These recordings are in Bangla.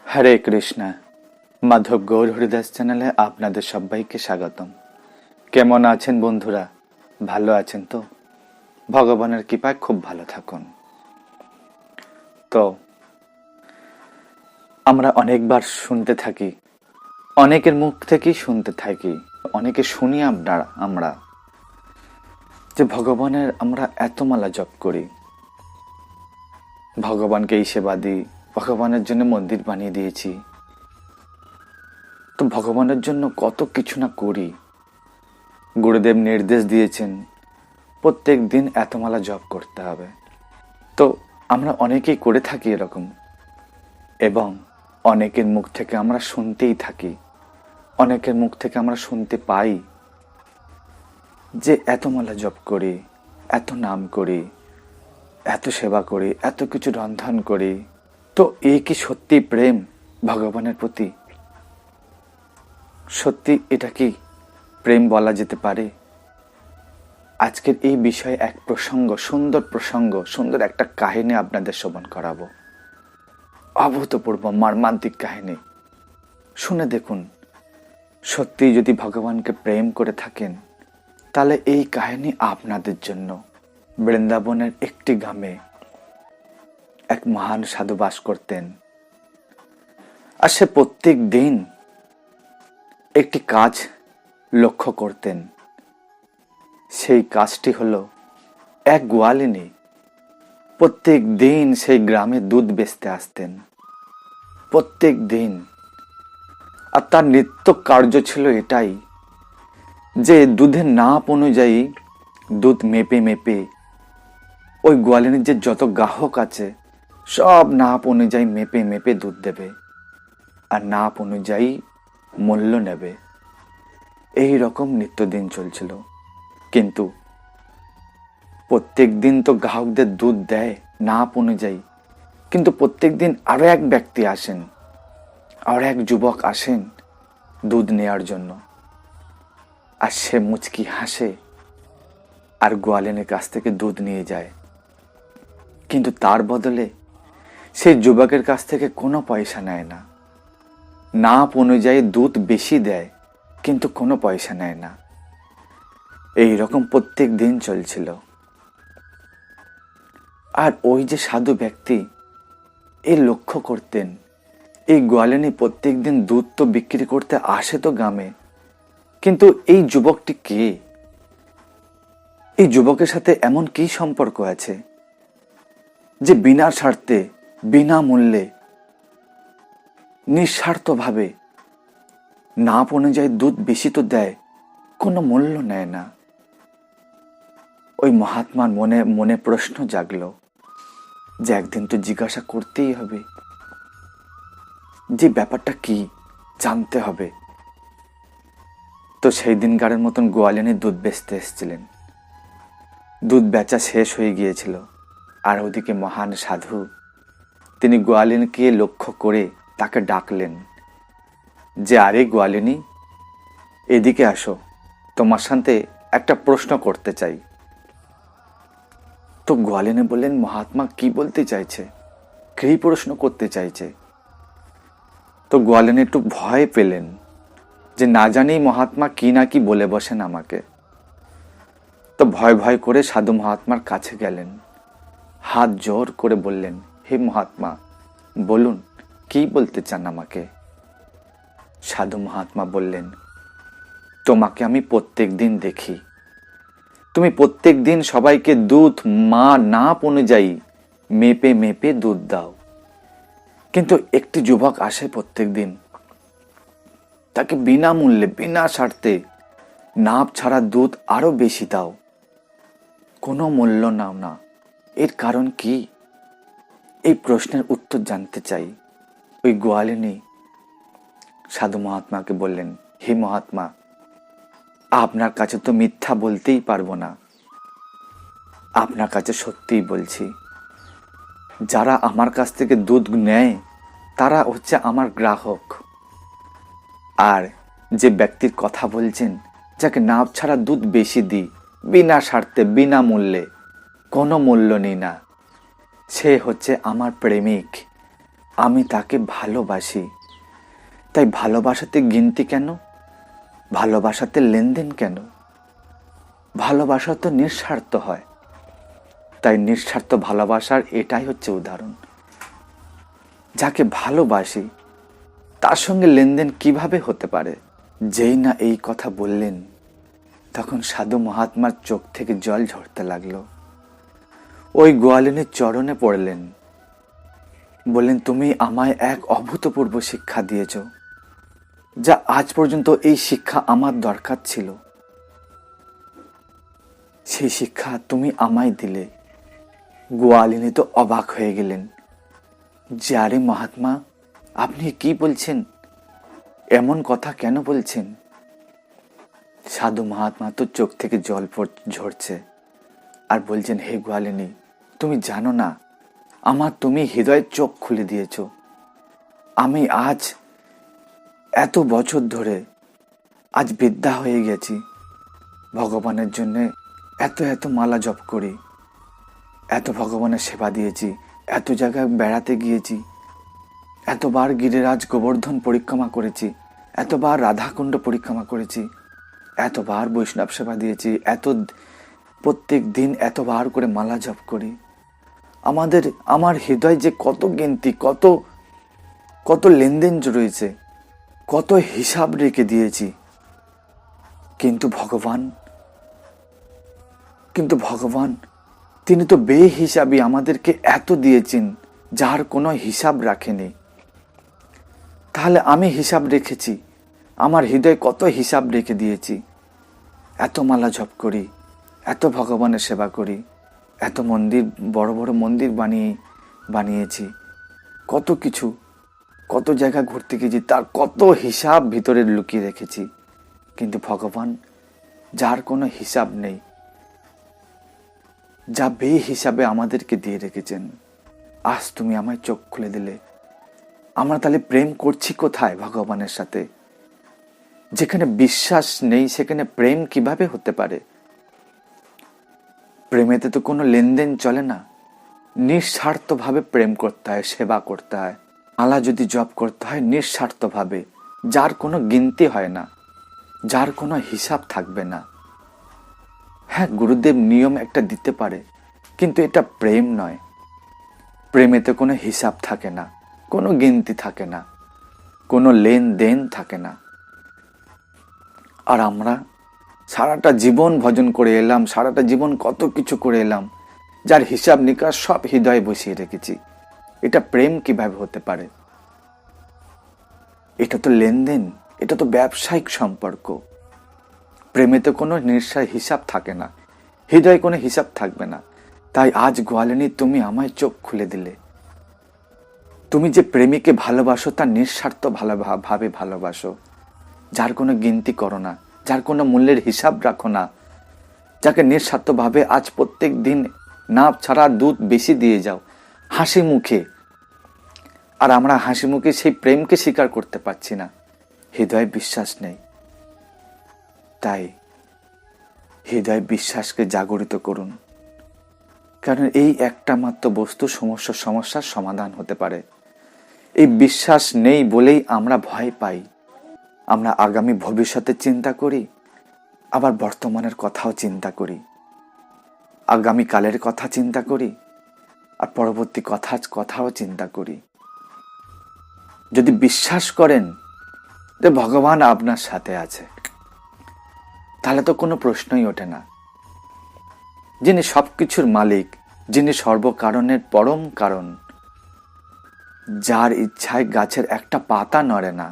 হরে কৃষ্ণা। মাধব গৌর হরিদাস চ্যানেলে আপনাদের সবাইকে স্বাগতম। কেমন আছেন বন্ধুরা? ভালো আছেন তো? ভগবানের কৃপায় খুব ভালো থাকুন। তো আমরা অনেকবার শুনতে থাকি, অনেকের মুখ থেকেই শুনতে থাকি, অনেকে শুনি আমরা যে ভগবানের আমরা এত মালা জপ করি, ভগবানকে এই সেবা দিই, ভগবানের জন্য মন্দির বানিয়ে দিয়েছি, তো ভগবানের জন্য কত কিছু না করি। গুরুদেব নির্দেশ দিয়েছেন প্রত্যেক দিন এত মালা জপ করতে হবে। তো আমরা অনেকেই করে থাকি এরকম, এবং অনেকের মুখ থেকে আমরা শুনতেই থাকি, অনেকের মুখ থেকে আমরা শুনতে পাই যে এত মালা জপ করি, এত নাম করি, এত সেবা করি, এত কিছু রন্ধন করি, তো এই কি সত্যি প্রেম ভগবানের প্রতি? সত্যি এটা কি প্রেম বলা যেতে পারে? আজকের এই বিষয়ে এক সুন্দর একটা কাহিনী আপনাদের শ্রবণ করাবো। অভূতপূর্ব মর্মান্তিক কাহিনী, শুনে দেখুন। সত্যি যদি ভগবানকে প্রেম করে থাকেন তাহলে এই কাহিনী আপনাদের জন্য। বৃন্দাবনের একটি গ্রামে এক মহান সাধু বাস করতেন, আর সে প্রত্যেক দিন একটি কাজ লক্ষ্য করতেন। সেই কাজটি হলো, এক গোয়ালিনী প্রত্যেক দিন সেই গ্রামে দুধ বেচতে আসতেন, প্রত্যেক দিন। আর তার নিত্য কার্য ছিল এটাই যে দুধের নাপ অনুযায়ী দুধ মেপে মেপে ওই গোয়ালিনীর যে যত গ্রাহক আছে সব নাপ অনুযায়ী মেপে মেপে দুধ দেবে, আর নাপ অনুযায়ী মূল্য নেবে। এই রকম নিত্যদিন চলছিল। কিন্তু প্রত্যেক দিন তো গ্রাহকদের দুধ দেয় নাপ অনুযায়ী, কিন্তু প্রত্যেক দিন আরো এক ব্যক্তি আসেন, আর এক যুবক আসেন দুধ নেয়ার জন্য। আর সে মুচকি হাসে আর গোয়ালিনীর কাছ থেকে দুধ নিয়ে যায়, কিন্তু তার বদলে সেই যুবকের কাছ থেকে কোনো পয়সা নেয় না। নাপ অনুযায়ী দুধ বেশি দেয়, কিন্তু কোনো পয়সা নেয় না। এই রকম প্রত্যেক দিন চলছিল। আর ওই যে সাধু ব্যক্তি এই লক্ষ্য করতেন, এই গোয়ালিনী প্রত্যেক দিন দুধ তো বিক্রি করতে আসে তো গ্রামে, কিন্তু এই যুবকটি কে? এই যুবকের সাথে এমন কি সম্পর্ক আছে যে বিনা স্বার্থে, বিনা মূল্যে, নিঃস্বার্থভাবে নাপ অনুযায়ী দুধ বেশি তো দেয়, কোনো মূল্য নেয় না? ওই মহাত্মার মনে প্রশ্ন জাগলো যে একদিন তো জিজ্ঞাসা করতেই হবে, যে ব্যাপারটা কি, জানতে হবে। তো সেই দিনকারের মতন গোয়ালিনী দুধ বেচতে এসেছিলেন। দুধ বেচা শেষ হয়ে গিয়েছিল, আর ওদিকে মহান সাধু তিনি গোয়ালিনীকে লক্ষ্য করে তাকে ডাকলেন যে, আরে গোয়ালিনী, এদিকে আসো, তোমার সাথে একটা প্রশ্ন করতে চাই। তো গোয়ালিনী বললেন, মহাত্মা কি বলতে চাইছে, কি প্রশ্ন করতে চাইছে? তো গোয়ালিনী একটু ভয় পেলেন যে না জানি মহাত্মা কি না কি বলে বসেন আমাকে। তো ভয় করে সাধু মহাত্মার কাছে গেলেন, হাত জোর করে বললেন, হে মহাত্মা, বলুন কি বলতে চান আমাকে? সাধু মহাত্মা বললেন, তোমাকে আমি প্রত্যেক দিন দেখি, তুমি প্রত্যেক দিন সবাইকে দুধ নাপ অনুযায়ী মেপে মেপে দুধ দাও, কিন্তু একটি যুবক আসে প্রত্যেক দিন, তাকে বিনামূল্যে, বিনা স্বার্থে নাপ ছাড়া দুধ আরো বেশি দাও, কোনো মূল্য নাও না। এর কারণ কি? এই প্রশ্নের উত্তর জানতে চাই। ওই গোয়ালিনী সাধু মহাত্মাকে বললেন, হে মহাত্মা, আপনার কাছে তো মিথ্যা বলতেই পারবো না, আপনার কাছে সত্যিই বলছি। যারা আমার কাছ থেকে দুধ নেয় তারা হচ্ছে আমার গ্রাহক, আর যে ব্যক্তির কথা বলছেন, যাকে নাপ ছাড়া দুধ বেশি দিই, বিনা স্বার্থে, বিনা মূল্যে, কোনো মূল্য নেই না, সে হচ্ছে আমার প্রেমিক, আমি তাকে ভালোবাসি। তাই ভালোবাসাতে গিনতি কেন? ভালোবাসাতে লেনদেন কেন? ভালোবাসা তো নিঃস্বার্থ হয়। তাই নিঃস্বার্থ ভালোবাসার এটাই হচ্ছে উদাহরণ। যাকে ভালোবাসি তার সঙ্গে লেনদেন কিভাবে হতে পারে? যেই না এই কথা বললেন, তখন সাধু মহাত্মার চোখ থেকে জল ঝরতে লাগলো। ওই গোয়ালিনীর চরণে পড়লেন, বললেন, তুমি আমায় এক অভূতপূর্ব শিক্ষা দিয়েছ, যা আজ পর্যন্ত এই শিক্ষা আমার দরকার ছিল। সেই শিক্ষা তুমি আমায় দিলে। গোয়ালিনী তো অবাক হয়ে গেলেন যে, আরে মহাত্মা, আপনি কি বলছেন? এমন কথা কেন বলছেন? সাধু মহাত্মা তো চোখ থেকে জল ঝরছে আর বলছেন, হে গোয়ালিনী, তুমি জানো না, আমার তুমি হৃদয়ের চোখ খুলে দিয়েছ। আমি আজ এত বছর ধরে আজ বিদ্যা হয়ে গেছি। ভগবানের জন্যে এত এত মালা জপ করি, এত ভগবানের সেবা দিয়েছি, এত জায়গায় বেড়াতে গিয়েছি, এতবার গিরিরাজ গোবর্ধন পরিক্রমা করেছি, এতবার রাধাকুণ্ড পরিক্রমা করেছি, এতবার বৈষ্ণব সেবা দিয়েছি, প্রত্যেক দিন এতবার করে মালা জপ করি। আমার হৃদয় যে কত গিনতি, কত কত লেনদেন রয়েছে, কত হিসাব রেখে দিয়েছি। কিন্তু ভগবান তিনি তো বেহিসাবি আমাদেরকে এত দিয়েছেন, যার কোনো হিসাব রাখেনি। তাহলে আমি হিসাব রেখেছি, আমার হৃদয় কত হিসাব রেখে দিয়েছি। এত মালা জপ করি, এত ভগবানের সেবা করি, এত মন্দির, বড় বড় মন্দির বানিয়েছি, কত কিছু, কত জায়গা ঘুরতে গেছি, তার কত হিসাব ভিতরে লুকিয়ে রেখেছি। কিন্তু ভগবান, যার কোনো হিসাব নেই, যা বেহিসাবে আমাদেরকে দিয়ে রেখেছেন, আজ তুমি আমায় চোখ খুলে দিলে। আমরা তাহলে প্রেম করছি কোথায় ভগবানের সাথে? যেখানে বিশ্বাস নেই সেখানে প্রেম কিভাবে হতে পারে? প্রেমেতে তো কোনো লেনদেন চলে না। নিঃস্বার্থভাবে প্রেম করতে হয়, সেবা করতে হয়। মালা যদি জপ করতে হয় নিঃস্বার্থভাবে, যার কোনো গিনতি হয় না, যার কোনো হিসাব থাকবে না। হ্যাঁ, গুরুদেব নিয়ম একটা দিতে পারে, কিন্তু এটা প্রেম নয়। প্রেমেতে কোনো হিসাব থাকে না, কোনো গিনতি থাকে না, কোনো লেনদেন থাকে না। আর আমরা সারাটা জীবন ভজন করে এলাম, সারাটা জীবন কত কিছু করে এলাম, যার হিসাব নিকাশ সব হৃদয়ে বসিয়ে রেখেছি। এটা প্রেম কিভাবে হতে পারে? এটা তো লেনদেন, এটা তো ব্যবসায়িক সম্পর্ক। প্রেমেতে কোনো হিসাব থাকে না, হৃদয়ে কোনো হিসাব থাকবে না। তাই আজ গোয়ালিনী, তুমি আমায় চোখ খুলে দিলে। তুমি যে প্রেমিকে ভালোবাসো তা নিঃস্বার্থ ভাবে ভালোবাসো, যার কোনো গিনতি করো না, যার কোনো মূল্যের হিসাব রাখো না, যাকে নিঃস্বার্থভাবে আজ প্রত্যেক দিন না ছাড়া দুধ বেশি দিয়ে যাও হাসি মুখে। আর আমরা হাসি মুখে সেই প্রেমকে স্বীকার করতে পারছি না, হৃদয়ে বিশ্বাস নেই। তাই হৃদয় বিশ্বাসকে জাগরিত করুন, কারণ এই একটা মাত্র বস্তু সমস্যার সমাধান হতে পারে। এই বিশ্বাস নেই বলেই আমরা ভয় পাই। আমরা আগামী ভবিষ্যতে চিন্তা করি, আবার বর্তমানের কথাও চিন্তা করি, আগামীকালের কথা চিন্তা করি, আর পরবর্তী কথাও চিন্তা করি। যদি বিশ্বাস করেন যে ভগবান আপনার সাথে আছে, তাহলে তো কোনো প্রশ্নই ওঠে না। যিনি সবকিছুর মালিক, যিনি সর্বকারণের পরম কারণ, যার ইচ্ছায় গাছের একটা পাতা নড়ে না,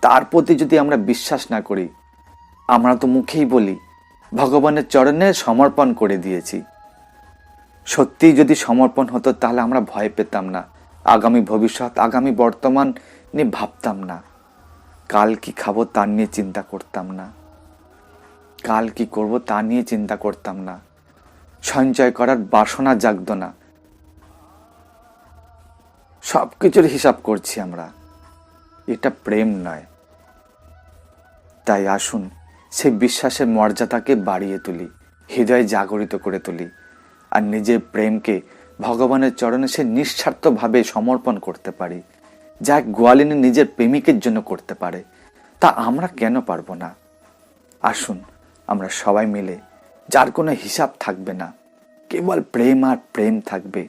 তার প্রতি যদি আমরা বিশ্বাস না করি, আমরা তো মুখেই বলি ভগবানের চরণে সমর্পণ করে দিয়েছি। সত্যি যদি সমর্পণ হতো তাহলে আমরা ভয় পেতাম না, আগামী ভবিষ্যৎ, আগামী বর্তমান নিয়ে ভাবতাম না, কাল কি খাবো তা নিয়ে চিন্তা করতাম না, কাল কি করব তা নিয়ে চিন্তা করতাম না, সঞ্চয় করার বাসনা জাগতো না। সবকিছুর হিসাব করছি আমরা, এটা প্রেম নয়। তাই আসুন সেই বিশ্বাসের মর্যাদাকে বাড়িয়ে তুলি, হৃদয়ে জাগরিত করে তুলি, আর নিজের প্রেমকে ভগবানের চরণে সে নিঃস্বার্থভাবে সমর্পণ করতে পারি, যা গোয়ালিনী নিজের প্রেমিকের জন্য করতে পারে, তা আমরা কেন পারবো না? আসুন আমরা সবাই মিলে, যার কোনো হিসাব থাকবে না, কেবল প্রেম আর প্রেম থাকবে,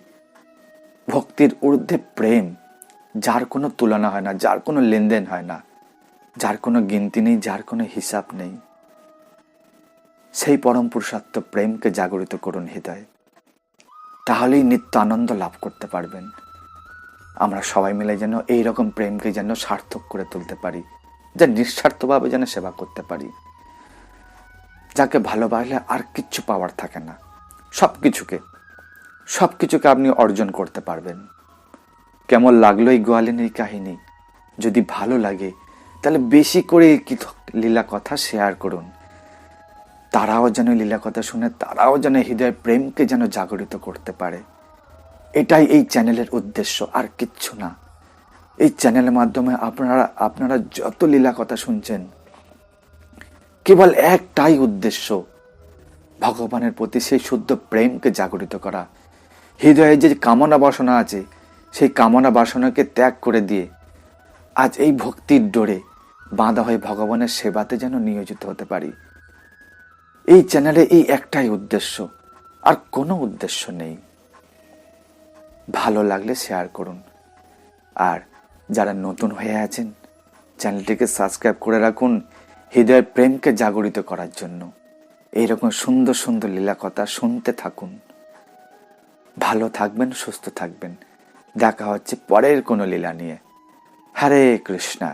ভক্তির ঊর্ধ্বে প্রেম, যার কোনো তুলনা হয় না, যার কোনো লেনদেন হয় না, যার কোনো গিনতি নেই, যার কোনো হিসাব নেই, সেই পরম পুরুষার্থ প্রেমকে জাগরিত করুন হৃদয়ে। তাহলেই নিত্য আনন্দ লাভ করতে পারবেন। আমরা সবাই মিলে যেন এইরকম প্রেমকে যেন সার্থক করে তুলতে পারি, যা নিঃস্বার্থভাবে যেন সেবা করতে পারি, যাকে ভালোবাসলে আর কিচ্ছু পাওয়ার থাকে না, সবকিছুকে আপনি অর্জন করতে পারবেন। কেমন লাগলো এই গোয়ালিনীর কাহিনী? যদি ভালো লাগে তাহলে বেশি করে লীলা কথা শেয়ার করুন। তারাও যেন লীলা কথা শুনে, তারাও যেন হৃদয় প্রেমকে যেন জাগরিত করতে পারে। এটাই এই চ্যানেলের উদ্দেশ্য, আর কিচ্ছু না। এই চ্যানেলের মাধ্যমে আপনারা যত লীলা কথা শুনছেন, কেবল একটাই উদ্দেশ্য, ভগবানের প্রতি সেই শুদ্ধ প্রেমকে জাগরিত করা। হৃদয়ে যে কামনা বাসনা আছে, সেই কামনা বাসনাকে ত্যাগ করে দিয়ে আজ এই ভক্তির ডোরে বাঁধা হয়ে ভগবানের সেবাতে যেন নিয়োজিত হতে পারি। এই চ্যানেলে এই একটাই উদ্দেশ্য, আর কোনো উদ্দেশ্য নেই। ভালো লাগলে শেয়ার করুন, আর যারা নতুন হয়ে আছেন চ্যানেলটিকে সাবস্ক্রাইব করে রাখুন, হৃদয়ের প্রেমকে জাগরিত করার জন্য। এইরকম সুন্দর সুন্দর লীলা কথা শুনতে থাকুন। ভালো থাকবেন, সুস্থ থাকবেন। দেখা হচ্ছে পরের কোনো লীলা নিয়ে। হরে কৃষ্ণা।